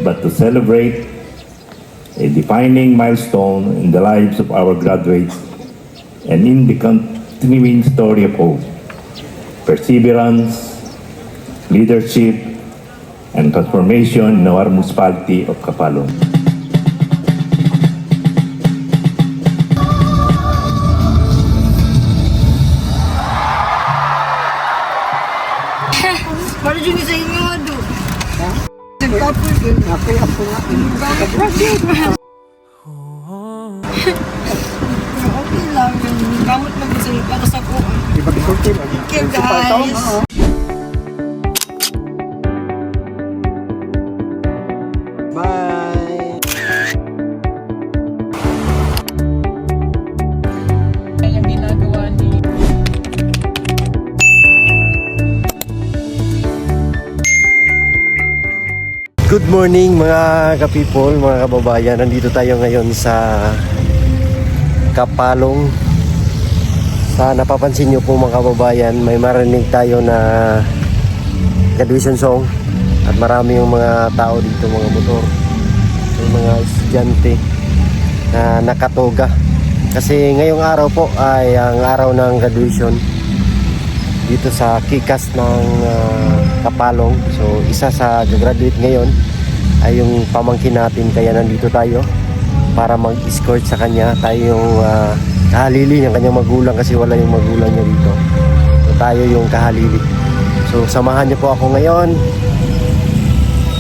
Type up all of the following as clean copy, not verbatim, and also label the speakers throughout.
Speaker 1: But to celebrate a defining milestone in the lives of our graduates and in the continuing story of hope, perseverance, leadership, and transformation in our municipality of Kapalong.
Speaker 2: Para dyan sa inyo, Ado.
Speaker 3: Kapoy din. Ako nga.
Speaker 2: Okay lang. Gamot lang sa para sa ko.
Speaker 3: Ibag-isulti.
Speaker 2: Okay, guys.
Speaker 3: Bye!
Speaker 2: Ang ginagawa ni...
Speaker 3: Good morning mga ka-people, mga kababayan. Nandito tayo ngayon sa Kapalong. Sa napapansin nyo po mga kababayan, may marinig tayo na graduation song. At marami yung mga tao dito, mga motor. May mga estudyante na nakatoga. Kasi ngayong araw po ay ang araw ng graduation dito sa Kikas ng Kapalong. So isa sa graduate ngayon ay yung pamangkin natin, kaya nandito tayo para mag-escort sa kanya. Tayo yung kahalili ng kanyang magulang kasi wala yung magulang niya dito. So tayo yung kahalili. So samahan niyo po ako ngayon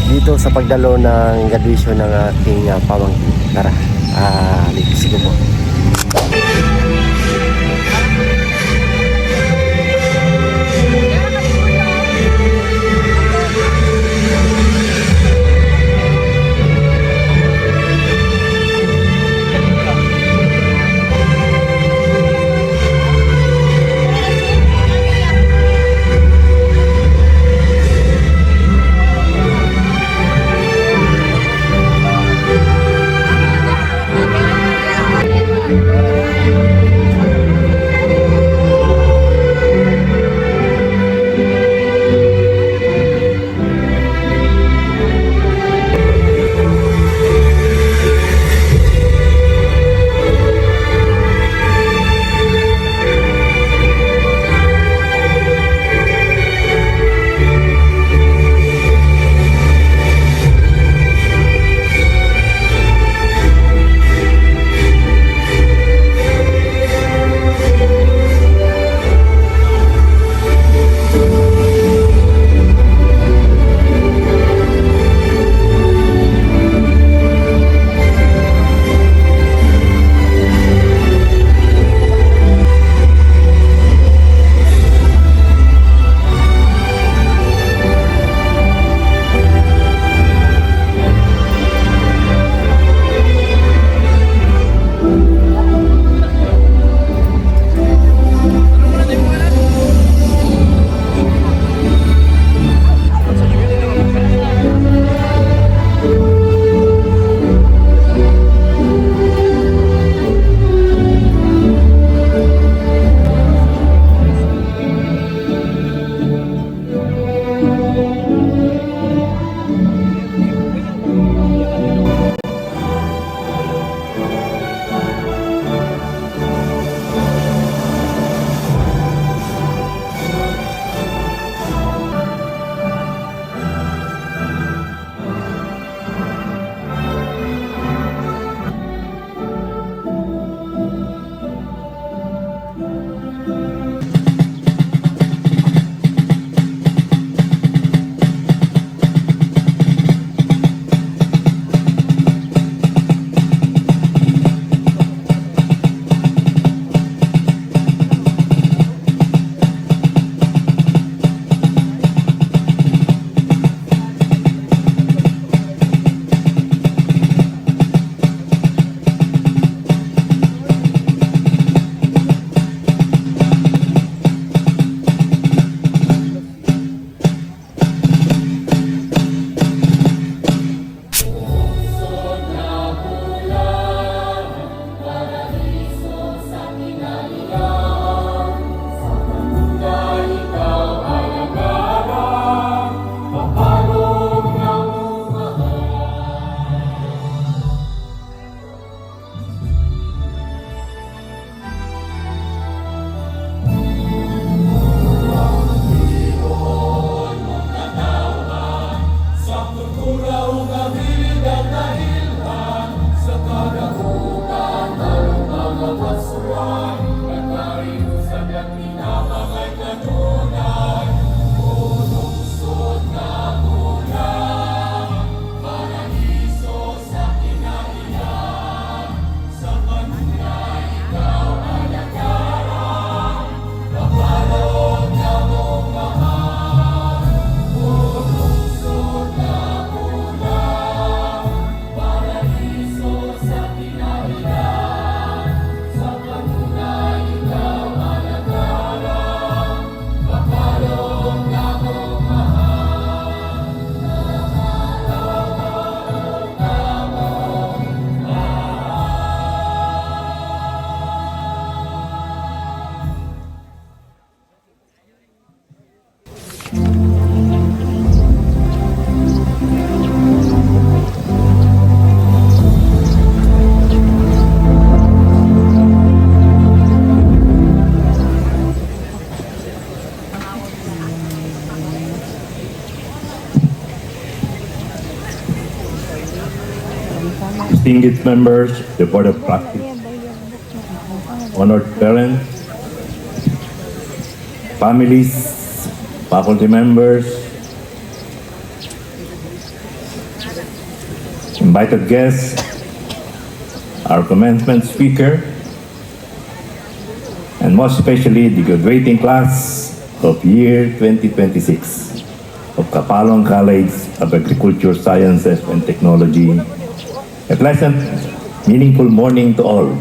Speaker 3: dito sa pagdalo ng graduation ng aking pamangkin. Tara, sige po.
Speaker 1: distinguished members, the Board of Trustees, honored parents, families, faculty members, invited guests, our commencement speaker, and most especially the graduating class of year 2026 of Kapalong College of Agriculture, Sciences, and Technology. A pleasant, meaningful morning to all.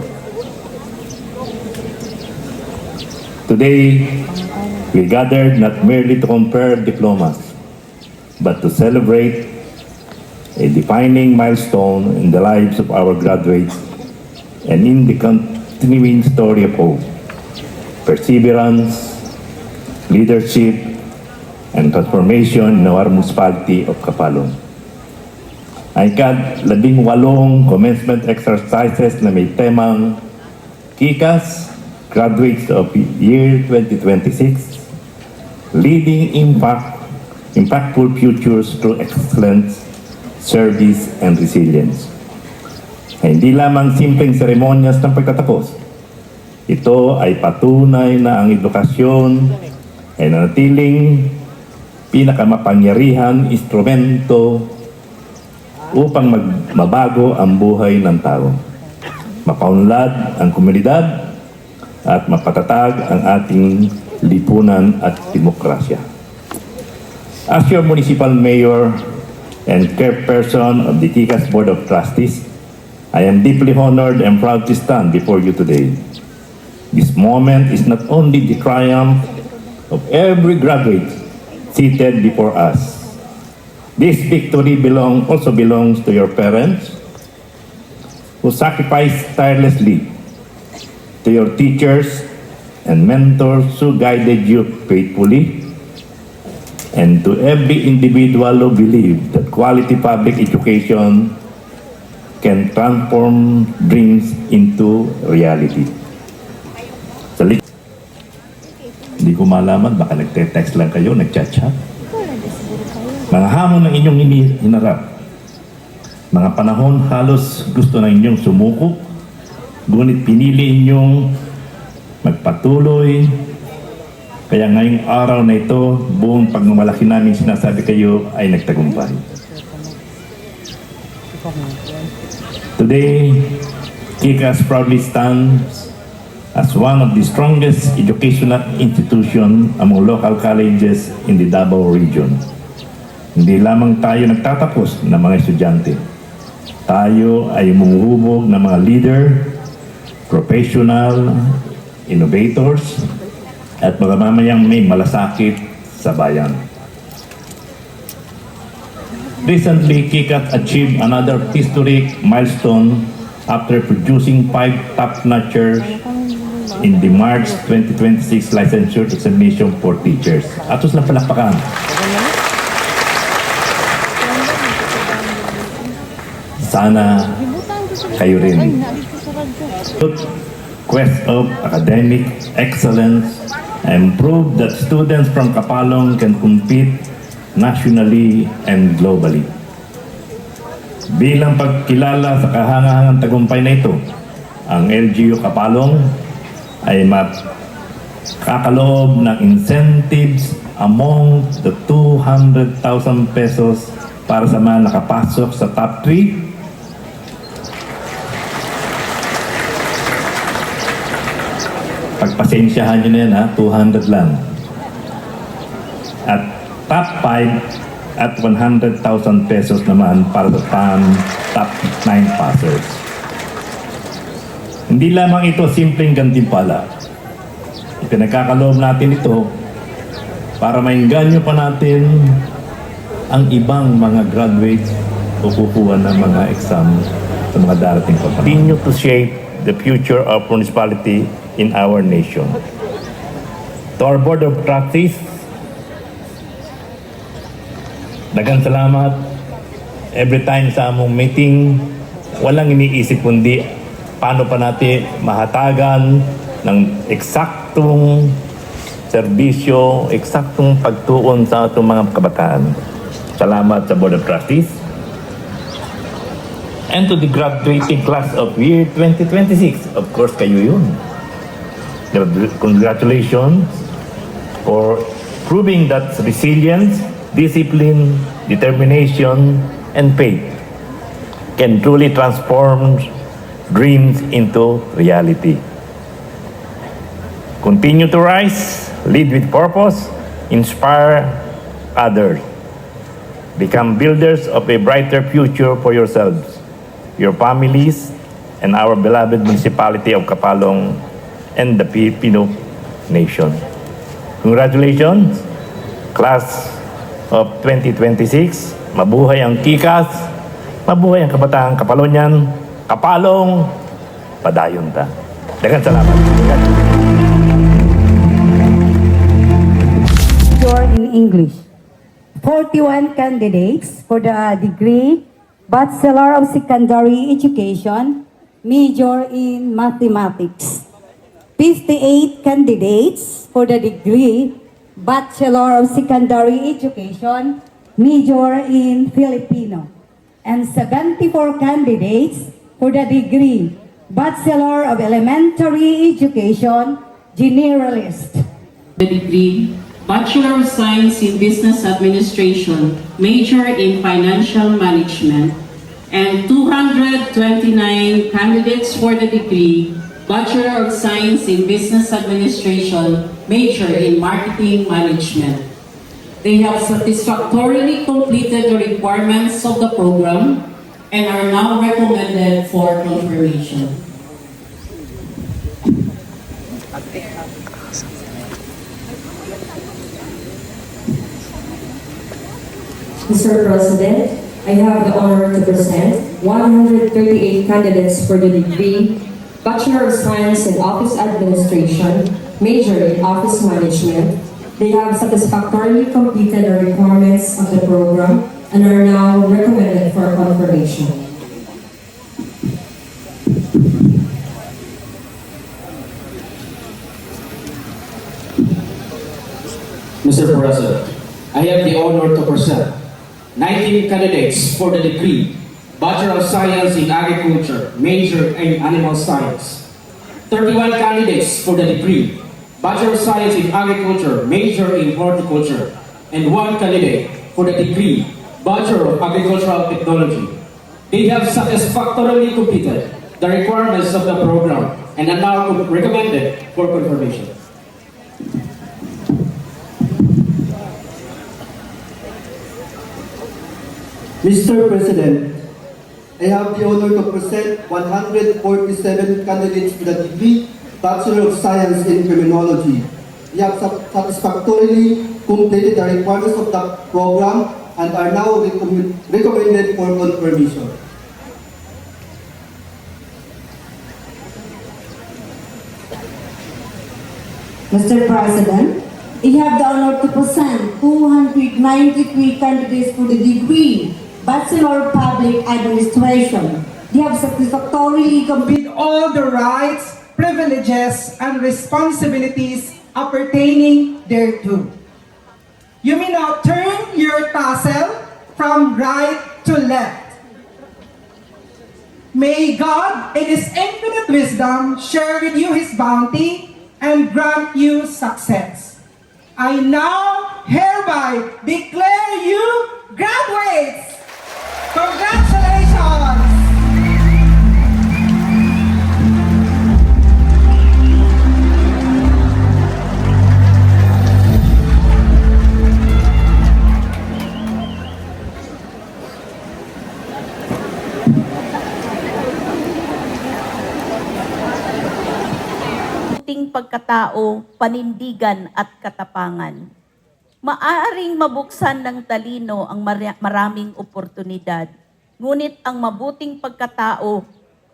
Speaker 1: Today, we gathered not merely to compare diplomas, but to celebrate a defining milestone in the lives of our graduates and in the continuing story of hope, perseverance, leadership, and transformation in our municipality of Kapalong. Ang ika-18 commencement exercises na may temang KICAS, Graduates of Year 2026, Leading Impactful Futures Through Excellence, Service, and Resilience. Ay hindi lamang simpleng seremonyas ng pagtatapos. Ito ay patunay na ang edukasyon ay nanatiling pinakamapangyarihan instrumento upang mabago ang buhay ng tao, mapaunlad ang komunidad, at mapatatag ang ating lipunan at demokrasya. As your municipal mayor and chairperson of the KICAS Board of Trustees, I am deeply honored and proud to stand before you today. This moment is not only the triumph of every graduate seated before us. This victory also belongs to your parents who sacrificed tirelessly, to your teachers and mentors who guided you faithfully, and to every individual who believed that quality public education can transform dreams into reality. Hindi ko malaman, baka nagte-text lang kayo, nag-chat-chat. Mga hamon ng inyong hinarap. Mga panahon halos gusto na inyong sumuko, ngunit pinili inyong magpatuloy. Kaya ngayong araw na ito, buong pagmamalaki namin sinasabi kayo ay nagtagumpay. Today, KICAS proudly stands as one of the strongest educational institutions among local colleges in the Davao region. Hindi lamang tayo nagtatapos ng mga estudyante. Tayo ay humuhubog ng mga leader, professional, innovators, at mga mamayang may malasakit sa bayan. Recently, KICAS achieved another historic milestone after producing 5 top-notchers in the March 2026 licensure examination for teachers. Atos lang palakpakan. Sana kayo rin. Quest of academic excellence and prove that students from Kapalong can compete nationally and globally. Bilang pagkilala sa kahangahangang tagumpay na ito, ang LGU Kapalong ay makakaloob ng incentives among the 200,000 pesos para sa mga nakapasok sa top 3. Pagpasensyahan nyo na yan, 200 lang. At top 5 at 100,000 pesos naman para sa top 9 passers. Hindi lamang ito simpleng gantimpala. Ipinagkakaloob natin ito para maingganyo pa natin ang ibang mga graduates o kukuha ng mga exam sa mga darating pa. Continue to shape the future of municipality in our nation. To our Board of Trustees, daghang salamat. Every time sa among meeting, walang iniisip kundi paano pa natin mahatagan ng eksaktong serbisyo, eksaktong pagtuon sa atong mga kabataan. Salamat sa Board of Trustees. And to the graduating class of year 2026, of course kayo yun. Congratulations for proving that resilience, discipline, determination, and faith can truly transform dreams into reality. Continue to rise, lead with purpose, inspire others. Become builders of a brighter future for yourselves, your families, and our beloved municipality of Kapalong and the Filipino nation. Congratulations, class of 2026. Mabuhay ang Kikas, mabuhay ang kabataang Kapalonyan, Kapalong, padayon ta. Daghang salamat.
Speaker 4: In English. 41 candidates for the degree Bachelor of Secondary Education, major in Mathematics. 58 candidates for the degree Bachelor of Secondary Education, major in Filipino. And 74 candidates for the degree Bachelor of Elementary Education, Generalist.
Speaker 5: The degree Bachelor of Science in Business Administration, major in Financial Management, and 229 candidates for the degree Bachelor of Science in Business Administration, major in Marketing Management. They have satisfactorily completed the requirements of the program and are now recommended for confirmation.
Speaker 6: Mr. President, I have the honor to present 138 candidates for the degree Bachelor of Science in Office Administration, major in Office Management. They have satisfactorily completed the requirements of the program and are now recommended for confirmation.
Speaker 7: Mr. President, I have the honor to present 19 candidates for the degree Bachelor of Science in Agriculture, major in Animal Science. 31 candidates for the degree Bachelor of Science in Agriculture, major in Horticulture, and 1 candidate for the degree Bachelor of Agricultural Technology. They have satisfactorily completed the requirements of the program and are now recommended for confirmation.
Speaker 8: Mr. President, I have the honor to present 147 candidates for the degree Bachelor of Science in Criminology. They have satisfactorily completed the requirements of the program and are now recommended for confirmation.
Speaker 4: Mr. President, I have the honor to present 293 candidates for the degree Bachelor of Public Administration. They have satisfactorily completed
Speaker 2: All the rights, privileges, and responsibilities appertaining thereto. You may now turn your tassel from right to left. May God, in His infinite wisdom, share with you His bounty and grant you success. I now hereby declare you graduates. Congratulations!
Speaker 9: Mabuting pagkatao, panindigan at katapangan. Maaaring mabuksan ng talino ang maraming oportunidad, ngunit ang mabuting pagkatao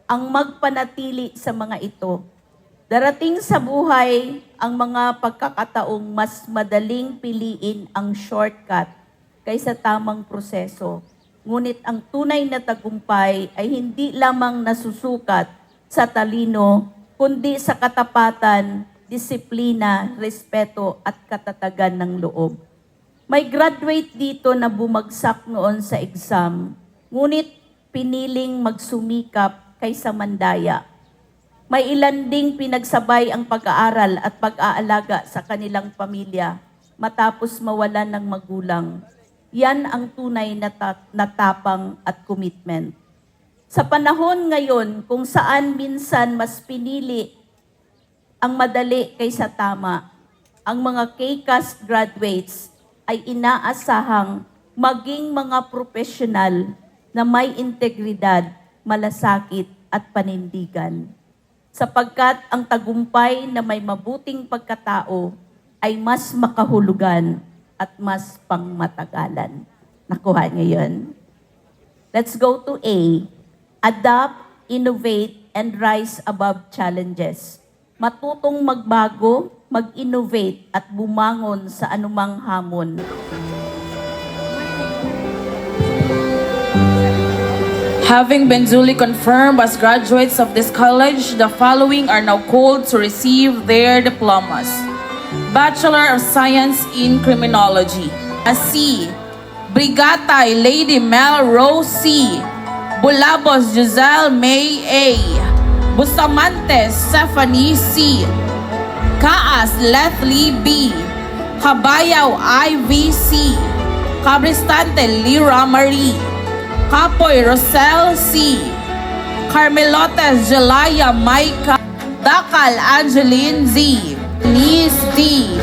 Speaker 9: ang magpanatili sa mga ito. Darating sa buhay ang mga pagkakataong mas madaling piliin ang shortcut kaysa tamang proseso. Ngunit ang tunay na tagumpay ay hindi lamang nasusukat sa talino, kundi sa katapatan, disiplina, respeto at katatagan ng loob. May graduate dito na bumagsak noon sa exam, ngunit piniling magsumikap kaysa mandaya. May ilan ding pinagsabay ang pag-aaral at pag-aalaga sa kanilang pamilya matapos mawalan ng magulang. Yan ang tunay na tapang at commitment. Sa panahon ngayon kung saan minsan mas pinili ang madali kaysa tama, ang mga KCAS graduates ay inaasahang maging mga profesional na may integridad, malasakit at panindigan. Sapagkat ang tagumpay na may mabuting pagkatao ay mas makahulugan at mas pangmatagalan. Nakuha niyo yun? Let's go to A. Adapt, innovate, and rise above challenges. Matutong magbago, mag-innovate at bumangon sa anumang hamon.
Speaker 10: Having been duly confirmed as graduates of this college, the following are now called to receive their diplomas. Bachelor of Science in Criminology. A C. Brigatay Lady Mel Rose C. Bulabos Giselle May A. Bustamantes Stephanie C. Kaas Leslie B. Kabayaw Ivy C. Cabristante Lira Marie. Kapoy Rosel C. Carmelotes Jelaya Maika. Dakal Angeline Z. Denise D.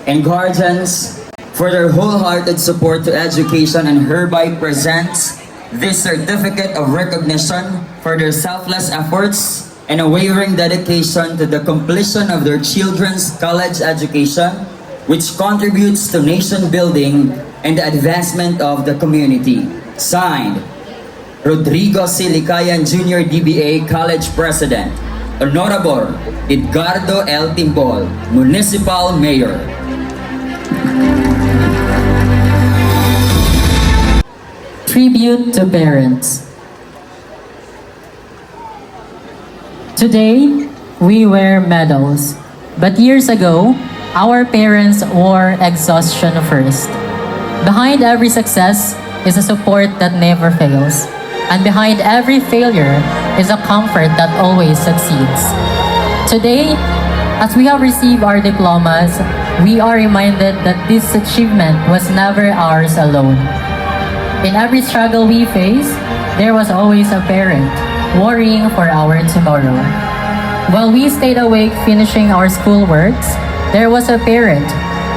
Speaker 11: And guardians for their wholehearted support to education and hereby presents this certificate of recognition for their selfless efforts and unwavering dedication to the completion of their children's college education, which contributes to nation building and the advancement of the community. Signed, Rodrigo Silicayan Jr. DBA College President, Honorable Edgardo L. Timbol, Municipal Mayor.
Speaker 12: Tribute to parents. Today, we wear medals, but years ago, our parents wore exhaustion first. Behind every success is a support that never fails, and behind every failure is a comfort that always succeeds. Today, as we have received our diplomas, we are reminded that this achievement was never ours alone. In every struggle we face, there was always a parent worrying for our tomorrow. While we stayed awake finishing our schoolworks, there was a parent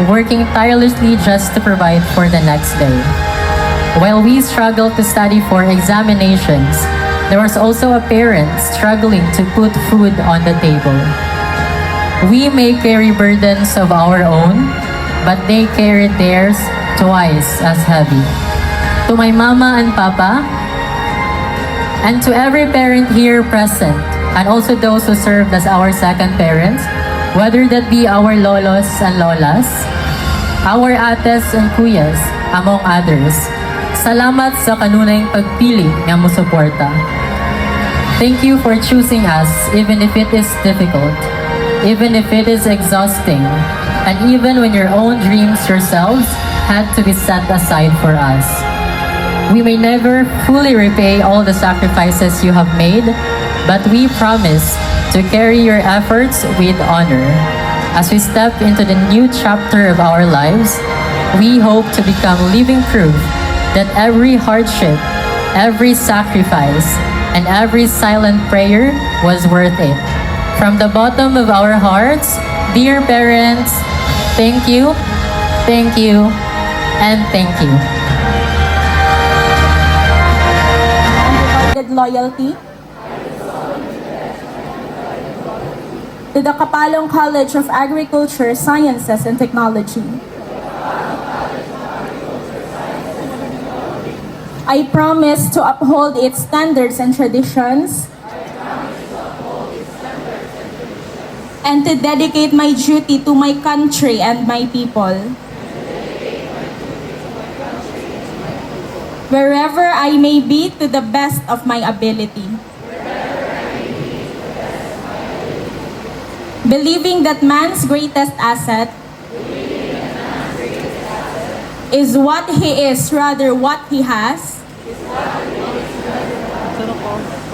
Speaker 12: working tirelessly just to provide for the next day. While we struggled to study for examinations, there was also a parent struggling to put food on the table. We may carry burdens of our own, but they carried theirs twice as heavy. To my mama and papa, and to every parent here present, and also those who served as our second parents, whether that be our lolos and lolas, our ates and kuyas, among others, salamat sa kanunayang pagpili nga musuporta. Thank you for choosing us even if it is difficult, even if it is exhausting, and even when your own dreams yourselves had to be set aside for us. We may never fully repay all the sacrifices you have made, but we promise to carry your efforts with honor. As we step into the new chapter of our lives, we hope to become living proof that every hardship, every sacrifice, and every silent prayer was worth it. From the bottom of our hearts, dear parents, thank you, and thank you.
Speaker 13: Loyalty to the Kapalong College of Agriculture, Sciences, and Technology. I promise to uphold its standards and traditions and to dedicate my duty to my country and my people. Wherever I may be, to the best of my ability. Believing that man's greatest asset is what he is, rather what he has,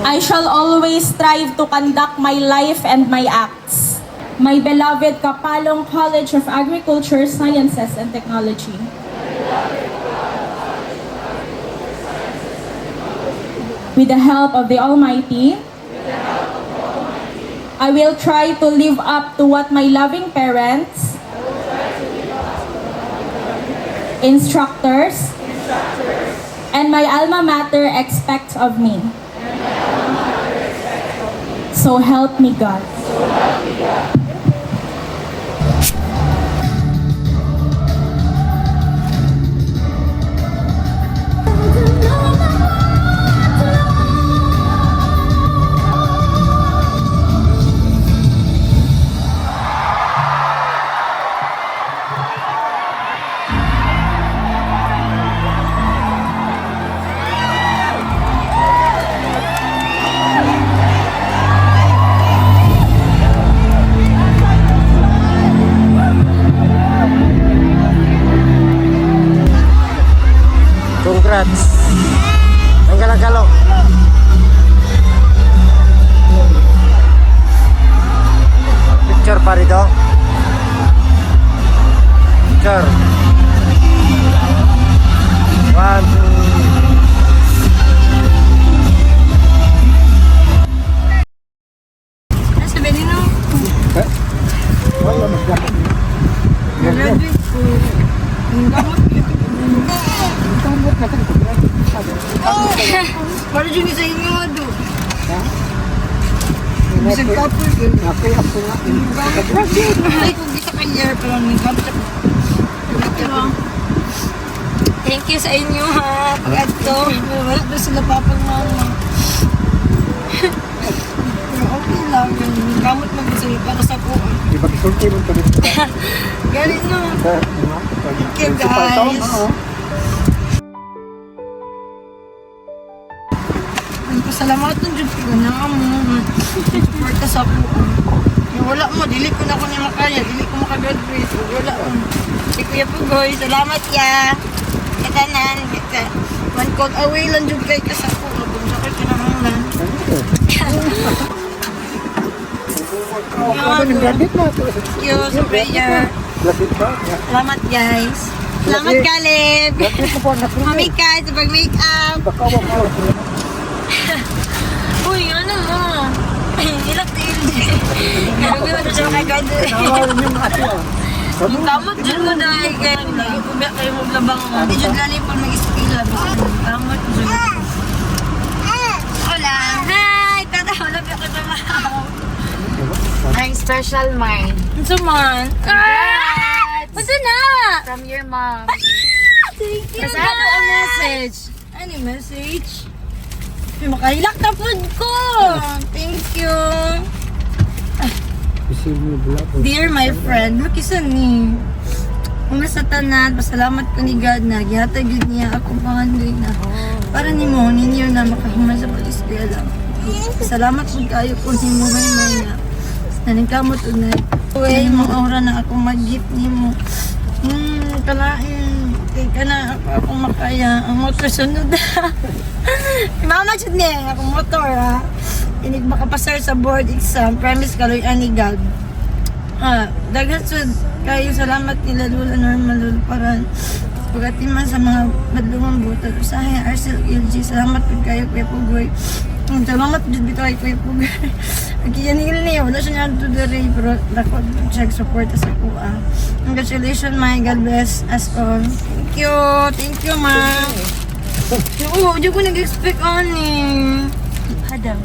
Speaker 13: I shall always strive to conduct my life and my acts. My beloved Kapalong College of Agriculture, Sciences and Technology. With the help of the Almighty, I will try to live up to what my loving parents, instructors, and my alma mater expect of me. So help me God.
Speaker 3: Congrats. Ang galagalo. Picture pa rito. Picture. 1, 2.
Speaker 13: Sabihin nyo. Graduate ko. Para dyan sa inyo, Ado. Bisag kapos yun. Ako nga. Ay, kung di sa kanya, parang may kapos. Thank you sa inyo, ha. Pag-ato. Wala na sila papang mama. Okay lang. Gamot mo sila para sa ko.
Speaker 8: Ipakisulti mo pa rin.
Speaker 13: Galing no. Thank you, guys. Pasalamatan dyan ko na mo. Support ka sa ako. Wala mo, dili ko na ako niya makaya. Dili ko makagraduate. Wala mo. Si Kuya Pugoy, salamat ya. Katanan. One call away lang dyan kay kasako. Sakit ka naman lang. Thank you sa prayer. Salamat guys. Salamat Caleb. Mami Kai sa pag-makeup. Uy, ano mo? Ilak tayo. Grabe mo na siya makagraduate. Yung kamot dyan mo dahil kayo. Lagi po ba kayo maglabang mo. Hindi dyan galing po mag-ispila. Kamot dyan. Hola. Hi! Tata, wala ba ka naman?
Speaker 14: My special mind.
Speaker 13: Ano man?
Speaker 14: Congrats!
Speaker 13: Basta na!
Speaker 14: From your mom.
Speaker 13: Thank you,
Speaker 14: Kasi ano ang message?
Speaker 13: Ano yung message? May makahilak na food ko! Thank you! Dear my friend, makisan ni. Una sa tanan, pasalamat ko ni God na gihatag yun niya akong pangandoy na para ni mo, ninyo na makahuman sa pag-eskwela. Salamat po kayo po ni mo may na naningkamot o na uy, mga oras na akong mag-gift ni mo. Kalain, kaya ka na akong makaya ang motor sunod. Mama dyan niya, akong motor ha. Inig makapasar sa board exam, premise kaloy anigag. Daghan sud kayo salamat nila Lula Normal Lula Paran. Pagatiman sa mga badlungang buta. Usahay Arcel LG, salamat po kayo Kuya Pugoy. Salamat po dito kay Kuya Pugoy. Agkiyanil niya, wala siya nga to the ray, pero lakot check support sa kuha. Congratulations, my God bless us all. Thank you, ma'am. Oo, di ko nag-expect ani. Hadang.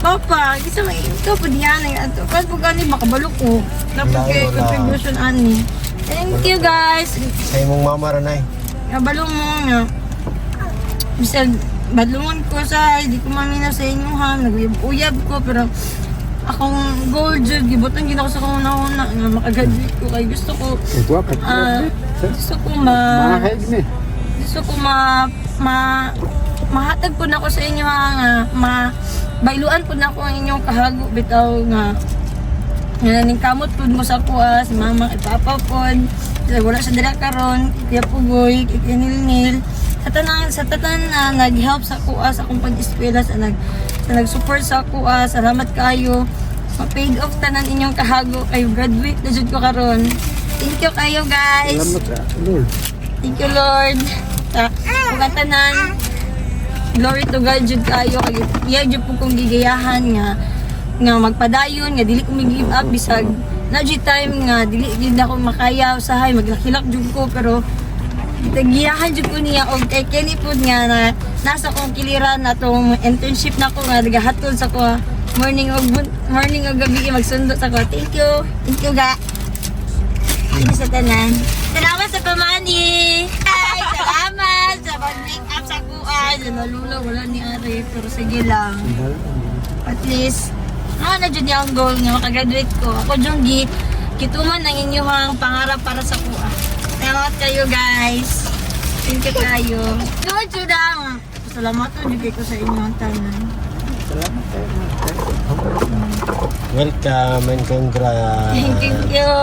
Speaker 13: Papa, isa may ito po diyan ay ato. Kan po gani makabalo ko. Dapat kay contribution ani. Thank you guys.
Speaker 3: Sa imong mama ranay.
Speaker 13: Kabalo mo nga. Bisag badlungan ko sa hindi ko mamina sa inyo ha. Naguyab-uyab ko pero akong goal jud gibutan gid ako sa una-una nga makagraduate ko kay gusto ko mahatag po na ako sa inyo nga bailuan po na ako ang inyong kahago bitaw nga naningkamot po mo sa kuha si mama at papa po wala siya dira karon Kuya Pugoy Nilnil sa tanan nag-help sa kuha sa akong pag-eskwela sa sa nag-support sa ako. Salamat kayo. Ma-paid off tanan inyong kahago kayo. Graduate na jud ko karon. Thank you kayo guys.
Speaker 3: Lord.
Speaker 13: Thank you Lord. Sa tanan. Glory to God jud kayo. Iya jud po kong gigayahan nga magpadayon nga dili ko mag-give up bisag na jud time nga dili jud ako makaya usahay maglakilak jud ko pero tagiyahan jud ko niya og kay Kenny pud nga na nasa kong kiliran atong internship na ko nga nagahatod sa ko morning og gabi magsundo sa ko. Thank you ga. Thank you sa tanan. Salamat sa pamani. Ay, salamat sa pag-make up sa kuan. Nalula wala ni Ari pero sige lang. At least na dyan niya ang goal nga makagraduate ko. Ako dyan kituman ang inyong pangarap para sa kuha. Salamat kayo guys. Thank you kayo. Good to lang. Salamat to ko sa inyong tanan.
Speaker 3: Salamat kayo. Welcome and congrats.
Speaker 13: Thank you.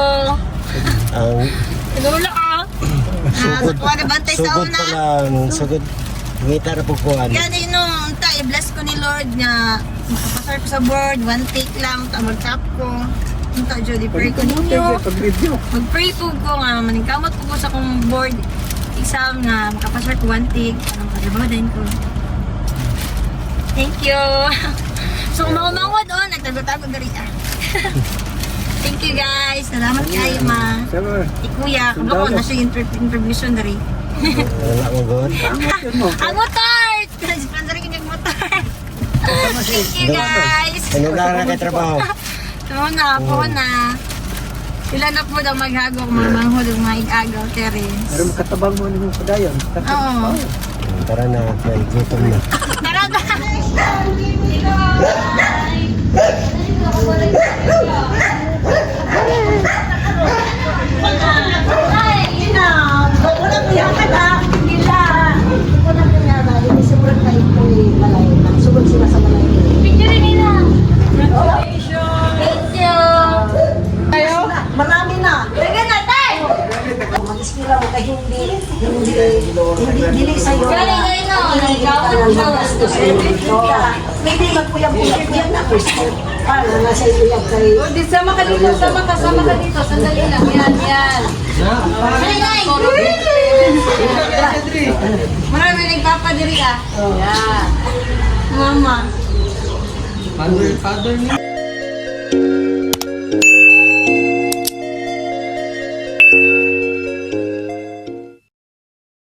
Speaker 3: Ang
Speaker 13: Nalula ka.
Speaker 3: sugod
Speaker 13: Bantay sa
Speaker 3: pa
Speaker 13: una.
Speaker 3: lang. Sugod. Ngita na po kuhan.
Speaker 13: Yan nung i-bless ko ni Lord nga makapasar ko sa board, one take lang, mag-tap ko. Unta Jody, pray ko ninyo. Mag-pray po ko nga, maningkamot po sa kong board exam nga makapasar ko one take. Anong kagabadan ko. Thank you. So kung mamangod nagtago-tago na rin Thank you guys. Salamat kayo ma. Kuya, kung ako na siya interviewation na rin.
Speaker 3: Wala mo good.
Speaker 13: Ang motor! Sponsorin ko yung motor. Thank you guys.
Speaker 3: Ano na kay trabaho?
Speaker 13: Po na. Sila na po daw maghago kung mamanghod ng mga igagaw, Tere.
Speaker 8: Pero makatabang mo nung padayon.
Speaker 13: Oo.
Speaker 3: Tara na, kay gutom na.
Speaker 13: Tara na! Ay, yun na! Wala ko yan ka na! Nila! Wala ko yan na. Hindi sobrang kayo po malay na. Sugod sila sa malay. Picture nila! Congratulations! Thank you! Ayo? Marami na! Taga na, tay! Mag-ispira mo kay hindi sa'yo. Galing na ino! Ikaw ang gawas. Pwede magpuyang-puyang na. Paano na sa iyo yung kay...
Speaker 14: Sama ka dito. Sandali lang. Yan.
Speaker 13: Marami nagpapadiri Yan. Mama.
Speaker 8: Father niya.